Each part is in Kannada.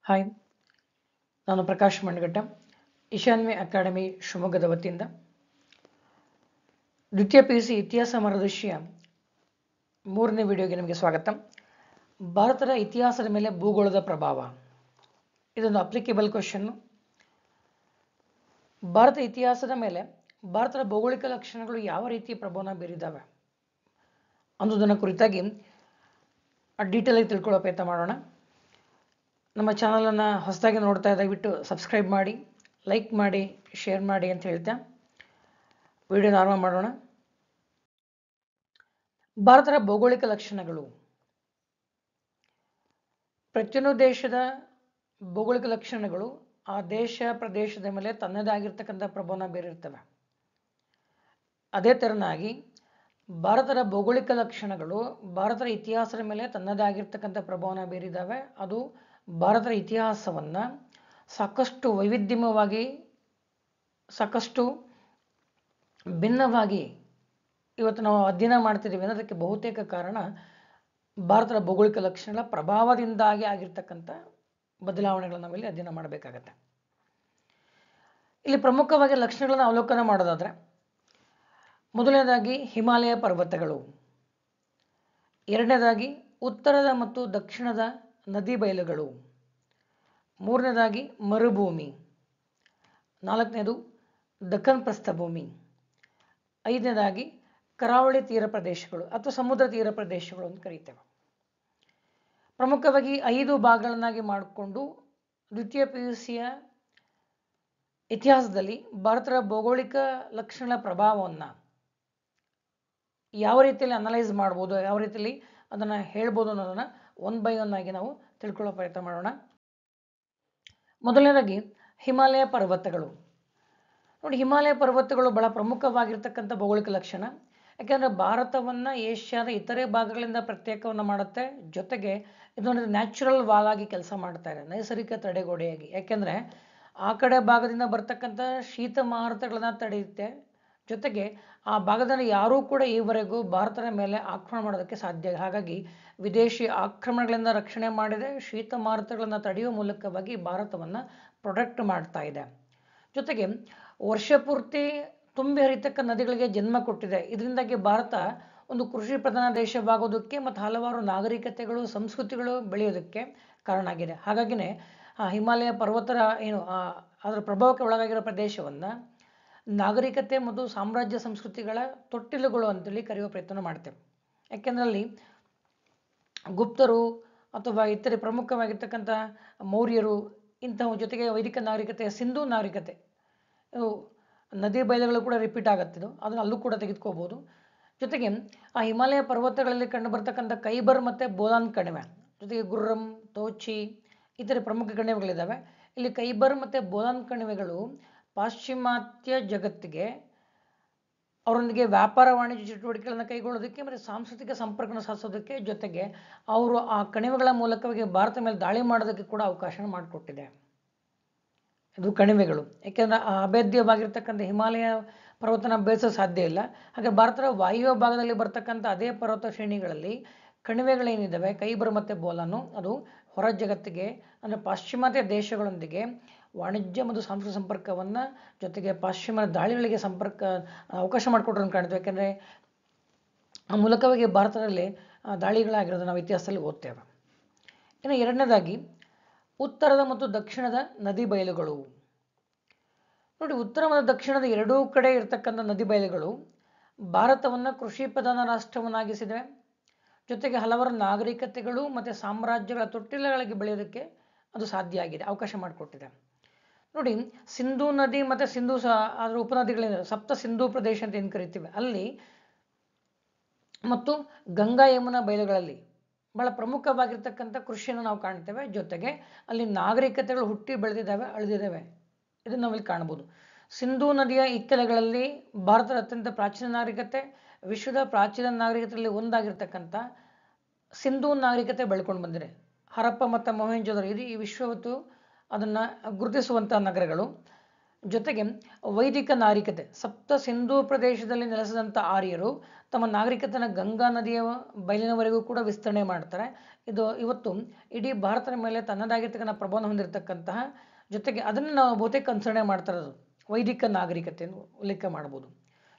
ಹಾಯ್, ನಾನು ಪ್ರಕಾಶ್ ಮಂಡಗಟ್ಟ, ಈಶಾನ್ಯ ಅಕಾಡೆಮಿ ಶಿವಮೊಗ್ಗದ ವತಿಯಿಂದ ದ್ವಿತೀಯ PUC ಇತಿಹಾಸ ಮಾರ್ಗದರ್ಶಿಯ 3ನೇ ವಿಡಿಯೋಗೆ ನಿಮಗೆ ಸ್ವಾಗತ. ಭಾರತದ ಇತಿಹಾಸದ ಮೇಲೆ ಭೂಗೋಳದ ಪ್ರಭಾವ, ಇದೊಂದು ಅಪ್ಲಿಕೇಬಲ್ ಕ್ವೆಶ್ಚನ್. ಭಾರತ ಇತಿಹಾಸದ ಮೇಲೆ ಭಾರತದ ಭೌಗೋಳಿಕ ಲಕ್ಷಣಗಳು ಯಾವ ರೀತಿ ಪ್ರಭಾವನ ಬೀರಿದ್ದಾವೆ ಅನ್ನೋದನ್ನು ಕುರಿತಾಗಿ ಡೀಟೇಲ್ ಆಗಿ ತಿಳ್ಕೊಳ್ಳೋ ಪ್ರಯತ್ನ ಮಾಡೋಣ. ನಮ್ಮ ಚಾನಲನ್ನು ಹೊಸದಾಗಿ ನೋಡ್ತಾ ದಯವಿಟ್ಟು ಸಬ್ಸ್ಕ್ರೈಬ್ ಮಾಡಿ, ಲೈಕ್ ಮಾಡಿ, ಶೇರ್ ಮಾಡಿ ಅಂತ ಹೇಳ್ತಾ ವಿಡಿಯೋನ ಆರಂಭ ಮಾಡೋಣ. ಭಾರತದ ಭೌಗೋಳಿಕ ಲಕ್ಷಣಗಳು. ಪ್ರತಿಯೊಂದು ದೇಶದ ಭೌಗೋಳಿಕ ಲಕ್ಷಣಗಳು ಆ ದೇಶ ಪ್ರದೇಶದ ಮೇಲೆ ತನ್ನದೇ ಆಗಿರ್ತಕ್ಕಂಥ ಪ್ರಭಾವನ ಬೀರಿರ್ತವೆ. ಅದೇ ತೆರನಾಗಿ ಭಾರತದ ಭೌಗೋಳಿಕ ಲಕ್ಷಣಗಳು ಭಾರತದ ಇತಿಹಾಸದ ಮೇಲೆ ತನ್ನದೇ ಆಗಿರ್ತಕ್ಕಂಥ ಪ್ರಭಾವನ ಬೀರಿದ್ದಾವೆ. ಅದು ಭಾರತದ ಇತಿಹಾಸವನ್ನು ಸಾಕಷ್ಟು ವೈವಿಧ್ಯಮಯವಾಗಿ, ಸಾಕಷ್ಟು ಭಿನ್ನವಾಗಿ ಇವತ್ತು ನಾವು ಅಧ್ಯಯನ ಮಾಡ್ತಿದ್ದೀವಿ ಅನ್ನೋದಕ್ಕೆ ಬಹುತೇಕ ಕಾರಣ ಭಾರತದ ಭೌಗೋಳಿಕ ಲಕ್ಷಣಗಳ ಪ್ರಭಾವದಿಂದಾಗಿ ಆಗಿರ್ತಕ್ಕಂಥ ಬದಲಾವಣೆಗಳನ್ನು ನಾವಿಲ್ಲಿ ಅಧ್ಯಯನ ಮಾಡಬೇಕಾಗತ್ತೆ. ಇಲ್ಲಿ ಪ್ರಮುಖವಾಗಿ ಲಕ್ಷಣಗಳನ್ನು ಅವಲೋಕನ ಮಾಡೋದಾದರೆ, ಮೊದಲನೇದಾಗಿ ಹಿಮಾಲಯ ಪರ್ವತಗಳು, ಎರಡನೇದಾಗಿ ಉತ್ತರದ ಮತ್ತು ದಕ್ಷಿಣದ ನದಿ ಬಯಲುಗಳು, ಮೂರನೇದಾಗಿ ಮರುಭೂಮಿ, ನಾಲ್ಕನೇದು ದಕ್ಕನ್ ಪ್ರಸ್ಥಭೂಮಿ, ಐದನೇದಾಗಿ ಕರಾವಳಿ ತೀರ ಪ್ರದೇಶಗಳು ಅಥವಾ ಸಮುದ್ರ ತೀರ ಪ್ರದೇಶಗಳು ಅಂತ ಕರೀತೇವೆ. ಪ್ರಮುಖವಾಗಿ 5 ಭಾಗಗಳನ್ನಾಗಿ ಮಾಡಿಕೊಂಡು ದ್ವಿತೀಯ PUCಯ ಇತಿಹಾಸದಲ್ಲಿ ಭಾರತದ ಭೌಗೋಳಿಕ ಲಕ್ಷಣಗಳ ಪ್ರಭಾವವನ್ನು ಯಾವ ರೀತಿಯಲ್ಲಿ ಅನಲೈಸ್ ಮಾಡ್ಬೋದು, ಯಾವ ರೀತಿಯಲ್ಲಿ ಅದನ್ನು ಹೇಳ್ಬೋದು ಅನ್ನೋದನ್ನು 1 by 1 ಆಗಿ ನಾವು ತಿಳ್ಕೊಳ್ಳೋ ಪ್ರಯತ್ನ ಮಾಡೋಣ. ಮೊದಲನೇದಾಗಿ ಹಿಮಾಲಯ ಪರ್ವತಗಳು. ನೋಡಿ, ಹಿಮಾಲಯ ಪರ್ವತಗಳು ಬಹಳ ಪ್ರಮುಖವಾಗಿರ್ತಕ್ಕಂಥ ಭೌಗೋಳಿಕ ಲಕ್ಷಣ. ಯಾಕೆಂದರೆ ಭಾರತವನ್ನು ಏಷ್ಯಾದ ಇತರೆ ಭಾಗಗಳಿಂದ ಪ್ರತ್ಯೇಕವನ್ನು ಮಾಡುತ್ತೆ. ಜೊತೆಗೆ ಇದೊಂದು ನ್ಯಾಚುರಲ್ ವಾಲ್ ಆಗಿ ಕೆಲಸ ಮಾಡ್ತಾ ಇದೆ, ನೈಸರ್ಗಿಕ ತಡೆಗೋಡೆಯಾಗಿ. ಯಾಕೆಂದರೆ ಆ ಕಡೆ ಭಾಗದಿಂದ ಬರ್ತಕ್ಕಂಥ ಶೀತ ಮಾರುತಗಳನ್ನು ತಡೆಯುತ್ತೆ. ಜೊತೆಗೆ ಆ ಭಾಗದಲ್ಲಿ ಯಾರೂ ಕೂಡ ಈವರೆಗೂ ಭಾರತದ ಮೇಲೆ ಆಕ್ರಮಣ ಮಾಡೋದಕ್ಕೆ ಸಾಧ್ಯ. ಹಾಗಾಗಿ ವಿದೇಶಿ ಆಕ್ರಮಣಗಳಿಂದ ರಕ್ಷಣೆ ಮಾಡಿದೆ. ಶೀತ ಮಾರುತಗಳನ್ನು ತಡೆಯುವ ಮೂಲಕವಾಗಿ ಭಾರತವನ್ನು ಪ್ರೊಟೆಕ್ಟ್ ಮಾಡ್ತಾ ಇದೆ. ಜೊತೆಗೆ ವರ್ಷ ಪೂರ್ತಿ ತುಂಬಿ ಹರಿತಕ್ಕ ನದಿಗಳಿಗೆ ಜನ್ಮ ಕೊಟ್ಟಿದೆ. ಇದರಿಂದಾಗಿ ಭಾರತ ಒಂದು ಕೃಷಿ ಪ್ರಧಾನ ದೇಶವಾಗೋದಕ್ಕೆ ಮತ್ತು ಹಲವಾರು ನಾಗರಿಕತೆಗಳು, ಸಂಸ್ಕೃತಿಗಳು ಬೆಳೆಯೋದಕ್ಕೆ ಕಾರಣ ಆಗಿದೆ. ಹಾಗಾಗಿನೇ ಹಿಮಾಲಯ ಪರ್ವತರ ಅದರ ಪ್ರಭಾವಕ್ಕೆ ಒಳಗಾಗಿರೋ ಪ್ರದೇಶವನ್ನು ನಾಗರಿಕತೆ ಮತ್ತು ಸಾಮ್ರಾಜ್ಯ ಸಂಸ್ಕೃತಿಗಳ ತೊಟ್ಟಿಲುಗಳು ಅಂತೇಳಿ ಕರೆಯುವ ಪ್ರಯತ್ನ ಮಾಡ್ತೇವೆ. ಯಾಕೆಂದರೆ ಅಲ್ಲಿ ಗುಪ್ತರು ಅಥವಾ ಇತರೆ ಪ್ರಮುಖವಾಗಿರ್ತಕ್ಕಂಥ ಮೌರ್ಯರು, ಇಂತಹ ಜೊತೆಗೆ ವೈದಿಕ ನಾಗರಿಕತೆ, ಸಿಂಧೂ ನಾಗರಿಕತೆ, ನದಿ ಬಯಲುಗಳು ಕೂಡ ರಿಪೀಟ್ ಆಗುತ್ತಿದ್ದು ಅದನ್ನು ಅಲ್ಲೂ ಕೂಡ ತೆಗೆದುಕೋಬೋದು. ಜೊತೆಗೆ ಆ ಹಿಮಾಲಯ ಪರ್ವತಗಳಲ್ಲಿ ಕಂಡು ಬರ್ತಕ್ಕಂಥ ಕೈಬರ್ ಮತ್ತು ಬೋಲಾನ್ ಕಣಿವೆ, ಜೊತೆಗೆ ಗುರ್ರಂ, ತೋಚಿ ಇತರೆ ಪ್ರಮುಖ ಕಣಿವೆಗಳಿದ್ದಾವೆ. ಇಲ್ಲಿ ಕೈಬರ್ ಮತ್ತು ಬೋಲಾನ್ ಕಣಿವೆಗಳು ಪಾಶ್ಚಿಮಾತ್ಯ ಜಗತ್ತಿಗೆ ಅವರೊಂದಿಗೆ ವ್ಯಾಪಾರ ವಾಣಿಜ್ಯ ಚಟುವಟಿಕೆಗಳನ್ನು ಕೈಗೊಳ್ಳೋದಕ್ಕೆ ಮತ್ತು ಸಾಂಸ್ಕೃತಿಕ ಸಂಪರ್ಕನ ಸಾಧಿಸೋದಕ್ಕೆ, ಜೊತೆಗೆ ಅವರು ಆ ಕಣಿವೆಗಳ ಮೂಲಕವಾಗಿ ಭಾರತ ಮೇಲೆ ದಾಳಿ ಮಾಡೋದಕ್ಕೆ ಕೂಡ ಅವಕಾಶ ಮಾಡಿಕೊಟ್ಟಿದೆ. ಇದು ಕಣಿವೆಗಳು. ಯಾಕೆಂದರೆ ಆ ಅಭೇದ್ಯವಾಗಿರ್ತಕ್ಕಂಥ ಹಿಮಾಲಯ ಪರ್ವತನ ಬೇಯಿಸೋದು ಸಾಧ್ಯ ಇಲ್ಲ. ಹಾಗೆ ಭಾರತದ ವಾಯುವ್ಯ ಭಾಗದಲ್ಲಿ ಬರ್ತಕ್ಕಂಥ ಅದೇ ಪರ್ವತ ಶ್ರೇಣಿಗಳಲ್ಲಿ ಕಣಿವೆಗಳೇನಿದ್ದಾವೆ ಕೈಬರ್ ಮತ್ತು ಬೋಲಾನು, ಅದು ಹೊರ ಜಗತ್ತಿಗೆ ಅಂದರೆ ಪಾಶ್ಚಿಮಾತ್ಯ ದೇಶಗಳೊಂದಿಗೆ ವಾಣಿಜ್ಯ ಮತ್ತು ಸಾಂಸ್ಕೃತಿಕ ಸಂಪರ್ಕವನ್ನು, ಜೊತೆಗೆ ಪಾಶ್ಚಿಮಾತ್ಯ ದಾಳಿಗಳಿಗೆ ಅವಕಾಶ ಮಾಡಿಕೊಟ್ರನ್ನು ಕಾಣ್ತೇವೆ. ಯಾಕೆಂದರೆ ಆ ಮೂಲಕವಾಗಿ ಭಾರತದಲ್ಲಿ ದಾಳಿಗಳಾಗಿರೋದು ನಾವು ಇತಿಹಾಸದಲ್ಲಿ ಓದ್ತೇವೆ. ಇನ್ನು ಎರಡನೇದಾಗಿ ಉತ್ತರದ ಮತ್ತು ದಕ್ಷಿಣದ ನದಿ ಬಯಲುಗಳು. ನೋಡಿ, ಉತ್ತರ ಮತ್ತು ದಕ್ಷಿಣದ ಎರಡೂ ಕಡೆ ಇರತಕ್ಕಂಥ ನದಿ ಬಯಲುಗಳು ಭಾರತವನ್ನು ಕೃಷಿ ಪ್ರಧಾನ ರಾಷ್ಟ್ರವನ್ನಾಗಿಸಿದೆ. ಜೊತೆಗೆ ಹಲವಾರು ನಾಗರಿಕತೆಗಳು ಮತ್ತು ಸಾಮ್ರಾಜ್ಯಗಳ ತೊಟ್ಟಿಲುಗಳಿಗೆ ಬೆಳೆಯೋದಕ್ಕೆ ಅದು ಸಾಧ್ಯ ಆಗಿದೆ, ಅವಕಾಶ ಮಾಡಿಕೊಟ್ಟಿದೆ. ನೋಡಿ, ಸಿಂಧೂ ನದಿ ಮತ್ತು ಸಿಂಧೂ ಅದರ ಉಪನದಿಗಳಿಂದ ಸಪ್ತ ಸಿಂಧೂ ಪ್ರದೇಶ ಅಂತ ಏನು ಕರಿತೀವಿ ಅಲ್ಲಿ, ಮತ್ತು ಗಂಗಾ ಯಮುನಾ ಬಯಲುಗಳಲ್ಲಿ ಬಹಳ ಪ್ರಮುಖವಾಗಿರ್ತಕ್ಕಂಥ ಕೃಷಿಯನ್ನು ನಾವು ಕಾಣ್ತೇವೆ. ಜೊತೆಗೆ ಅಲ್ಲಿ ನಾಗರಿಕತೆಗಳು ಹುಟ್ಟಿ ಬೆಳೆದಿದ್ದಾವೆ, ಅಳಿದಿದ್ದಾವೆ. ಇದನ್ನು ನಾವಿಲ್ಲಿ ಕಾಣ್ಬೋದು. ಸಿಂಧೂ ನದಿಯ ಇಕ್ಕೆಲೆಗಳಲ್ಲಿ ಭಾರತದ ಅತ್ಯಂತ ಪ್ರಾಚೀನ ನಾಗರಿಕತೆ, ವಿಶ್ವದ ಪ್ರಾಚೀನ ನಾಗರಿಕತೆಯಲ್ಲಿ ಒಂದಾಗಿರ್ತಕ್ಕಂಥ ಸಿಂಧೂ ನಾಗರಿಕತೆ ಬೆಳ್ಕೊಂಡು ಬಂದಿದೆ. ಹರಪ್ಪ ಮತ್ತು ಮೊಹೆಂಜೊದರೋ ಇದು ಈ ವಿಶ್ವವತ್ತು ಅದನ್ನು ಗುರುತಿಸುವಂಥ ನಗರಗಳು. ಜೊತೆಗೆ ವೈದಿಕ ನಾಗರಿಕತೆ, ಸಪ್ತ ಸಿಂಧೂ ಪ್ರದೇಶದಲ್ಲಿ ನೆಲೆಸಿದಂಥ ಆರ್ಯರು ತಮ್ಮ ನಾಗರಿಕತೆನ ಗಂಗಾ ನದಿಯ ಬಯಲಿನವರೆಗೂ ಕೂಡ ವಿಸ್ತರಣೆ ಮಾಡ್ತಾರೆ. ಇದು ಇವತ್ತು ಇಡೀ ಭಾರತದ ಮೇಲೆ ತನ್ನದಾಗಿರ್ತಕ್ಕಂಥ ಪ್ರಭಾವ ಹೊಂದಿರತಕ್ಕಂತಹ, ಜೊತೆಗೆ ಅದನ್ನು ನಾವು ಬಹುತೇಕ ಅನುಸರಣೆ ಮಾಡ್ತಾ ಇರೋದು ವೈದಿಕ ನಾಗರಿಕತೆಯನ್ನು ಉಲ್ಲೇಖ ಮಾಡ್ಬೋದು.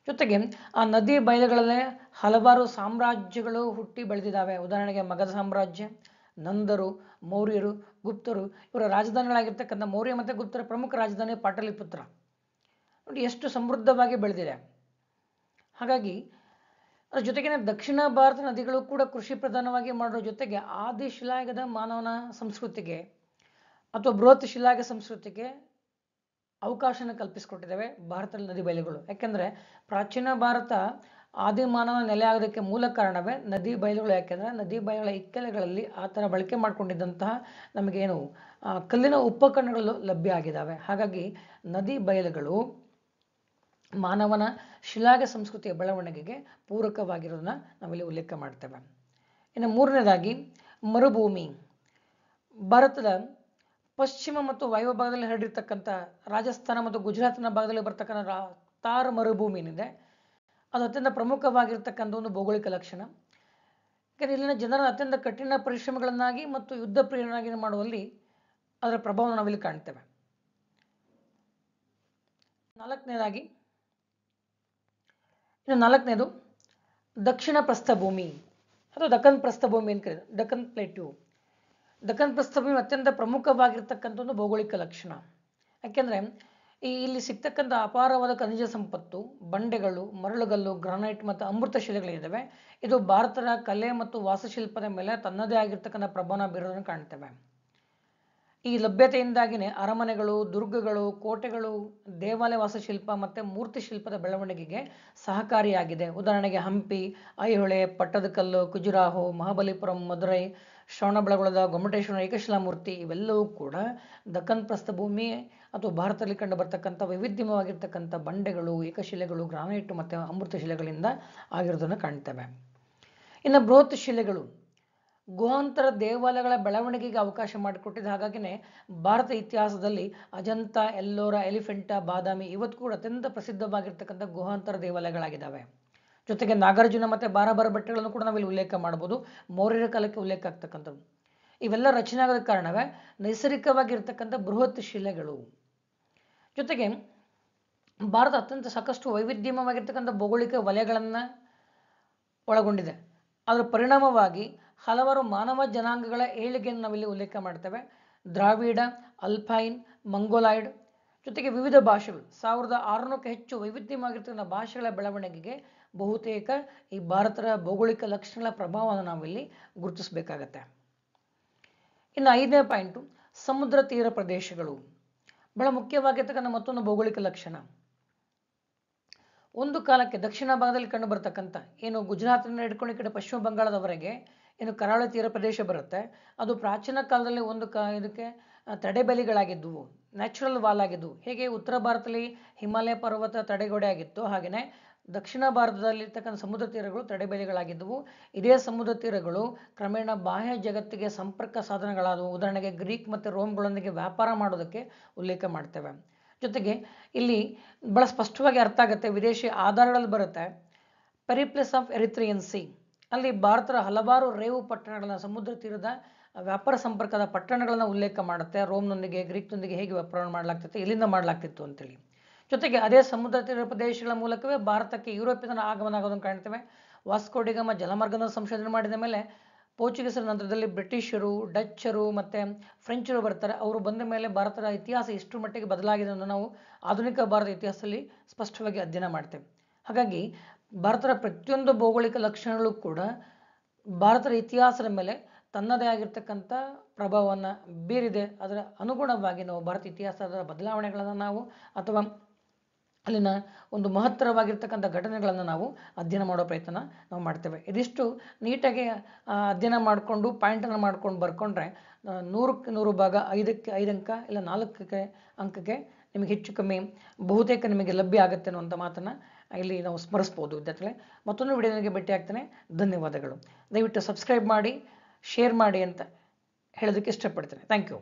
ಜೊತೆಗೆ ಆ ನದಿ ಬಯಲುಗಳಲ್ಲೇ ಹಲವಾರು ಸಾಮ್ರಾಜ್ಯಗಳು ಹುಟ್ಟಿ ಬೆಳೆದಿದ್ದಾವೆ. ಉದಾಹರಣೆಗೆ ಮಗಧ ಸಾಮ್ರಾಜ್ಯ, ನಂದರು, ಮೌರ್ಯರು, ಗುಪ್ತರು, ಇವರ ರಾಜಧಾನಿಗಳಾಗಿರ್ತಕ್ಕಂಥ ಮೌರ್ಯ ಮತ್ತು ಗುಪ್ತರ ಪ್ರಮುಖ ರಾಜಧಾನಿ ಪಾಟಲಿಪುತ್ರ ನೋಡಿ ಎಷ್ಟು ಸಮೃದ್ಧವಾಗಿ ಬೆಳೆದಿದೆ. ಹಾಗಾಗಿ ಅದ್ರ ಜೊತೆಗೆ ದಕ್ಷಿಣ ಭಾರತ ನದಿಗಳು ಕೂಡ ಕೃಷಿ ಪ್ರಧಾನವಾಗಿ ಮಾಡೋ ಜೊತೆಗೆ ಆದಿಶಿಲಾಯುಗದ ಮಾನವನ ಸಂಸ್ಕೃತಿಗೆ ಅಥವಾ ಬೃಹತ್ ಶಿಲಾಯುಗ ಸಂಸ್ಕೃತಿಗೆ ಅವಕಾಶನ ಕಲ್ಪಿಸಿಕೊಟ್ಟಿದ್ದಾವೆ ಭಾರತದಲ್ಲಿ ನದಿ ಬಯಲುಗಳು. ಯಾಕೆಂದರೆ ಪ್ರಾಚೀನ ಭಾರತ ಆದಿಮಾನವ ನೆಲೆ ಆಗೋದಕ್ಕೆ ಮೂಲ ಕಾರಣವೇ ನದಿ ಬಯಲುಗಳು. ಯಾಕೆಂದರೆ ನದಿ ಬಯಲುಗಳ ಇಕ್ಕೆಲೆಗಳಲ್ಲಿ ಆ ಥರ ಬಳಕೆ ಮಾಡಿಕೊಂಡಿದ್ದಂತಹ ನಮಗೇನು ಕಲ್ಲಿನ ಉಪಕರಣಗಳು ಲಭ್ಯ ಆಗಿದ್ದಾವೆ. ಹಾಗಾಗಿ ನದಿ ಬಯಲುಗಳು ಮಾನವನ ಶಿಲಾಯುಗ ಸಂಸ್ಕೃತಿಯ ಬೆಳವಣಿಗೆಗೆ ಪೂರಕವಾಗಿರೋದನ್ನ ನಾವಿಲ್ಲಿ ಉಲ್ಲೇಖ ಮಾಡ್ತೇವೆ. ಇನ್ನು ಮೂರನೇದಾಗಿ ಮರುಭೂಮಿ. ಭಾರತದ ಪಶ್ಚಿಮ ಮತ್ತು ವಾಯುವ್ಯ ಭಾಗದಲ್ಲಿ ಹರಡಿರ್ತಕ್ಕಂಥ ರಾಜಸ್ಥಾನ ಮತ್ತು ಗುಜರಾತ್ನ ಭಾಗದಲ್ಲಿ ಬರ್ತಕ್ಕಂಥ ಥಾರ್ ಮರುಭೂಮಿ ಏನಿದೆ ಅದು ಅತ್ಯಂತ ಪ್ರಮುಖವಾಗಿರ್ತಕ್ಕಂಥ ಒಂದು ಭೌಗೋಳಿಕ ಲಕ್ಷಣ. ಯಾಕಂದರೆ ಇಲ್ಲಿನ ಜನರ ಅತ್ಯಂತ ಕಠಿಣ ಪರಿಶ್ರಮಗಳನ್ನಾಗಿ ಮತ್ತು ಯುದ್ಧ ಪ್ರಿಯರನ್ನಾಗಿ ಮಾಡುವಲ್ಲಿ ಅದರ ಪ್ರಭಾವ ನಾವಿಲ್ಲಿ ಕಾಣ್ತೇವೆ. ನಾಲ್ಕನೇದು ದಕ್ಷಿಣ ಪ್ರಸ್ಥಭೂಮಿ ಅಥವಾ ದಕ್ಕನ್ ಪ್ರಸ್ಥಭೂಮಿ ಅಂತ ಕರೀತಾರೆ, ದಕ್ಕನ್ ಪ್ಲೇಟ್ಯೂ. ದಕ್ಕನ್ ಪ್ರಸ್ಥಭೂಮಿ ಅತ್ಯಂತ ಪ್ರಮುಖವಾಗಿರ್ತಕ್ಕಂಥ ಒಂದು ಭೌಗೋಳಿಕ ಲಕ್ಷಣ. ಯಾಕೆಂದರೆ ಇಲ್ಲಿ ಸಿಗ್ತಕ್ಕಂಥ ಅಪಾರವಾದ ಖನಿಜ ಸಂಪತ್ತು, ಬಂಡೆಗಳು, ಮರಳುಗಲ್ಲು, ಗ್ರಾನೈಟ್ ಮತ್ತು ಅಮೃತ ಶಿಲೆಗಳಿದ್ದಾವೆ. ಇದು ಭಾರತದ ಕಲೆ ಮತ್ತು ವಾಸ್ತುಶಿಲ್ಪದ ಮೇಲೆ ತನ್ನದೇ ಆಗಿರ್ತಕ್ಕಂಥ ಪ್ರಭಾವ ಬೀರೋದನ್ನು ಕಾಣ್ತೇವೆ. ಈ ಲಭ್ಯತೆಯಿಂದಾಗಿಯೇ ಅರಮನೆಗಳು, ದುರ್ಗಗಳು, ಕೋಟೆಗಳು, ದೇವಾಲಯ ವಾಸ್ತುಶಿಲ್ಪ ಮತ್ತು ಮೂರ್ತಿ ಶಿಲ್ಪದ ಬೆಳವಣಿಗೆಗೆ ಸಹಕಾರಿಯಾಗಿದೆ. ಉದಾಹರಣೆಗೆ ಹಂಪಿ, ಐಹೊಳೆ, ಪಟ್ಟದಕಲ್ಲು, ಖಜುರಾಹೋ, ಮಹಾಬಲಿಪುರಂ, ಮಧುರೈ, ಶ್ರವಣಬೆಳಗೊಳದ ಗೊಮ್ಮಟೇಶ್ವರ ಏಕಶಿಲಾ ಮೂರ್ತಿ ಇವೆಲ್ಲವೂ ಕೂಡ ದಕ್ಕನ್ ಪ್ರಸ್ಥಭೂಮಿ ಅಥವಾ ಭಾರತದಲ್ಲಿ ಕಂಡು ಬರ್ತಕ್ಕಂಥ ವೈವಿಧ್ಯಮವಾಗಿರ್ತಕ್ಕಂಥ ಬಂಡೆಗಳು, ಏಕಶಿಲೆಗಳು, ಗ್ರಾನೈಟ್ ಮತ್ತು ಅಮೃತ ಶಿಲೆಗಳಿಂದ ಆಗಿರೋದನ್ನು ಕಾಣ್ತೇವೆ. ಇನ್ನು ಬೃಹತ್ ಶಿಲೆಗಳು ಗುಹಾಂತರ ದೇವಾಲಯಗಳ ಬೆಳವಣಿಗೆಗೆ ಅವಕಾಶ ಮಾಡಿಕೊಟ್ಟಿದ್ದು. ಹಾಗಾಗಿನೇ ಭಾರತ ಇತಿಹಾಸದಲ್ಲಿ ಅಜಂತ, ಎಲ್ಲೋರ, ಎಲಿಫೆಂಟಾ, ಬಾದಾಮಿ ಇವತ್ತು ಕೂಡ ಅತ್ಯಂತ ಪ್ರಸಿದ್ಧವಾಗಿರ್ತಕ್ಕಂಥ ಗುಹಾಂತರ ದೇವಾಲಯಗಳಾಗಿದ್ದಾವೆ. ಜೊತೆಗೆ ನಾಗಾರ್ಜುನ ಮತ್ತು ಬಾರಾಬರ ಬೆಟ್ಟಗಳನ್ನು ಕೂಡ ನಾವಿಲ್ಲಿ ಉಲ್ಲೇಖ ಮಾಡ್ಬೋದು. ಮೌರ್ಯರ ಕಾಲಕ್ಕೆ ಉಲ್ಲೇಖ ಆಗ್ತಕ್ಕಂಥದ್ದು. ಇವೆಲ್ಲ ರಚನೆ ಆಗೋದಕ್ಕೆ ಕಾರಣವೇ ನೈಸರ್ಗಿಕವಾಗಿರ್ತಕ್ಕಂಥ ಬೃಹತ್ ಶಿಲೆಗಳು. ಜೊತೆಗೆ ಭಾರತ ಅತ್ಯಂತ ಸಾಕಷ್ಟು ವೈವಿಧ್ಯಮಯವಾಗಿರ್ತಕ್ಕಂಥ ಭೌಗೋಳಿಕ ವಲಯಗಳನ್ನು ಒಳಗೊಂಡಿದೆ. ಅದರ ಪರಿಣಾಮವಾಗಿ ಹಲವಾರು ಮಾನವ ಜನಾಂಗಗಳ ಏಳಿಗೆಯನ್ನು ನಾವಿಲ್ಲಿ ಉಲ್ಲೇಖ ಮಾಡ್ತೇವೆ. ದ್ರಾವಿಡ, ಅಲ್ಪೈನ್, ಮಂಗೋಲಾಯ್ಡ್, ಜೊತೆಗೆ ವಿವಿಧ ಭಾಷೆಗಳು 1600ಕ್ಕೂ ಹೆಚ್ಚು ವೈವಿಧ್ಯವಾಗಿರ್ತಕ್ಕಂಥ ಭಾಷೆಗಳ ಬೆಳವಣಿಗೆಗೆ ಬಹುತೇಕ ಈ ಭಾರತದ ಭೌಗೋಳಿಕ ಲಕ್ಷಣಗಳ ಪ್ರಭಾವವನ್ನು ನಾವಿಲ್ಲಿ ಗುರುತಿಸಬೇಕಾಗತ್ತೆ. ಇನ್ನು 5ನೇ ಪಾಯಿಂಟು ಸಮುದ್ರ ತೀರ ಪ್ರದೇಶಗಳು. ಬಹಳ ಮುಖ್ಯವಾಗಿರ್ತಕ್ಕಂಥ ಮತ್ತೊಂದು ಭೌಗೋಳಿಕ ಲಕ್ಷಣ. ಒಂದು ಕಾಲಕ್ಕೆ ದಕ್ಷಿಣ ಭಾಗದಲ್ಲಿ ಕಂಡು ಬರ್ತಕ್ಕಂಥ ಏನು ಗುಜರಾತ್ನಿಂದ ಹಿಡ್ಕೊಂಡು ಈ ಕಡೆ ಪಶ್ಚಿಮ ಬಂಗಾಳದವರೆಗೆ ಏನು ಕರಾವಳಿ ತೀರ ಪ್ರದೇಶ ಬರುತ್ತೆ, ಅದು ಪ್ರಾಚೀನ ಕಾಲದಲ್ಲಿ ಒಂದು ಇದಕ್ಕೆ ತಡೆಬೇಲಿಗಳಾಗಿದ್ದವು, ನ್ಯಾಚುರಲ್ ವಾಲ್ ಆಗಿದ್ದವು. ಹೇಗೆ ಉತ್ತರ ಭಾರತದಲ್ಲಿ ಹಿಮಾಲಯ ಪರ್ವತ ತಡೆಗೋಡೆ ಆಗಿತ್ತು, ಹಾಗೆಯೇ ದಕ್ಷಿಣ ಭಾರತದಲ್ಲಿರ್ತಕ್ಕಂಥ ಸಮುದ್ರ ತೀರಗಳು ತಡೆಬೇಲಿಗಳಾಗಿದ್ದವು. ಇದೇ ಸಮುದ್ರ ತೀರಗಳು ಕ್ರಮೇಣ ಬಾಹ್ಯ ಜಗತ್ತಿಗೆ ಸಂಪರ್ಕ ಸಾಧನಗಳಾದವು. ಉದಾಹರಣೆಗೆ ಗ್ರೀಕ್ ಮತ್ತು ರೋಮ್ಗಳೊಂದಿಗೆ ವ್ಯಾಪಾರ ಮಾಡೋದಕ್ಕೆ ಉಲ್ಲೇಖ ಮಾಡ್ತೇವೆ. ಜೊತೆಗೆ ಇಲ್ಲಿ ಬಹಳ ಸ್ಪಷ್ಟವಾಗಿ ಅರ್ಥ ಆಗುತ್ತೆ, ವಿದೇಶಿ ಆಧಾರಗಳಲ್ಲಿ ಬರುತ್ತೆ. ಪೆರಿಪ್ಲಸ್ ಆಫ್ ಎರಿಥ್ರಿಯನ್ ಸಿ, ಅಲ್ಲಿ ಭಾರತದ ಹಲವಾರು ರೇವು ಪಟ್ಟಣಗಳನ್ನ, ಸಮುದ್ರ ತೀರದ ವ್ಯಾಪಾರ ಸಂಪರ್ಕದ ಪಟ್ಟಣಗಳನ್ನು ಉಲ್ಲೇಖ ಮಾಡುತ್ತೆ. ರೋಮ್ನೊಂದಿಗೆ, ಗ್ರೀಕ್ನೊಂದಿಗೆ ಹೇಗೆ ವ್ಯಾಪಾರ ಮಾಡಲಾಗ್ತಿತ್ತು, ಎಲ್ಲಿಂದ ಮಾಡಲಾಗ್ತಿತ್ತು ಅಂತೇಳಿ. ಜೊತೆಗೆ ಅದೇ ಸಮುದ್ರ ತೀರ ಪ್ರದೇಶಗಳ ಮೂಲಕವೇ ಭಾರತಕ್ಕೆ ಯುರೋಪಿಯನ್ ಆಗಮನ ಆಗೋದನ್ನು ಕಾಣ್ತೇವೆ. ವಾಸ್ಕೋ ಡಿ ಗಾಮ ಜಲಮಾರ್ಗದ ಸಂಶೋಧನೆ ಮಾಡಿದ ಮೇಲೆ ಪೋರ್ಚುಗೀಸರ ನಂತರದಲ್ಲಿ ಬ್ರಿಟಿಷರು, ಡಚ್ಚರು ಮತ್ತು ಫ್ರೆಂಚರು ಬರ್ತಾರೆ. ಅವರು ಬಂದ ಮೇಲೆ ಭಾರತದ ಇತಿಹಾಸ ಇಷ್ಟರ ಮಟ್ಟಿಗೆ ಬದಲಾಗಿದೆ ಅನ್ನೋದು ನಾವು ಆಧುನಿಕ ಭಾರತ ಇತಿಹಾಸದಲ್ಲಿ ಸ್ಪಷ್ಟವಾಗಿ ಅಧ್ಯಯನ ಮಾಡ್ತೇವೆ. ಹಾಗಾಗಿ ಭಾರತದ ಪ್ರತಿಯೊಂದು ಭೌಗೋಳಿಕ ಲಕ್ಷಣಗಳು ಕೂಡ ಭಾರತದ ಇತಿಹಾಸದ ಮೇಲೆ ತನ್ನದೇ ಆಗಿರ್ತಕ್ಕಂಥ ಪ್ರಭಾವವನ್ನು ಬೀರಿದೆ. ಅದರ ಅನುಗುಣವಾಗಿ ನಾವು ಭಾರತ ಇತಿಹಾಸದ ಬದಲಾವಣೆಗಳನ್ನು ನಾವು ಅಥವಾ ಅಲ್ಲಿನ ಒಂದು ಮಹತ್ತರವಾಗಿರ್ತಕ್ಕಂಥ ಘಟನೆಗಳನ್ನು ನಾವು ಅಧ್ಯಯನ ಮಾಡೋ ಪ್ರಯತ್ನ ನಾವು ಮಾಡ್ತೇವೆ. ಇದಿಷ್ಟು ನೀಟಾಗಿ ಅಧ್ಯಯನ ಮಾಡಿಕೊಂಡು ಪಾಯಿಂಟನ್ನು ಮಾಡ್ಕೊಂಡು ಬರ್ಕೊಂಡ್ರೆ 100ಕ್ಕೆ 100 ಭಾಗ 5ಕ್ಕೆ 5 ಅಂಕ ಇಲ್ಲ 4ಕ್ಕೆ ಅಂಕಕ್ಕೆ ನಿಮಗೆ ಹೆಚ್ಚು ಕಮ್ಮಿ ಬಹುತೇಕ ನಿಮಗೆ ಲಭ್ಯ ಆಗುತ್ತೆ ಅನ್ನುವಂಥ ಮಾತನ್ನು ಇಲ್ಲಿ ನಾವು ಸ್ಮರಿಸ್ಬೋದು ವಿದ್ಯಾರ್ಥಿಗಳೇ. ಮತ್ತೊಂದು ವಿಡಿಯೋನಿಗೆ ಭೇಟಿ ಆಗ್ತೇನೆ. ಧನ್ಯವಾದಗಳು. ದಯವಿಟ್ಟು ಸಬ್ಸ್ಕ್ರೈಬ್ ಮಾಡಿ, ಶೇರ್ ಮಾಡಿ ಅಂತ ಹೇಳೋದಕ್ಕೆ ಇಷ್ಟಪಡ್ತೇನೆ. Thank you.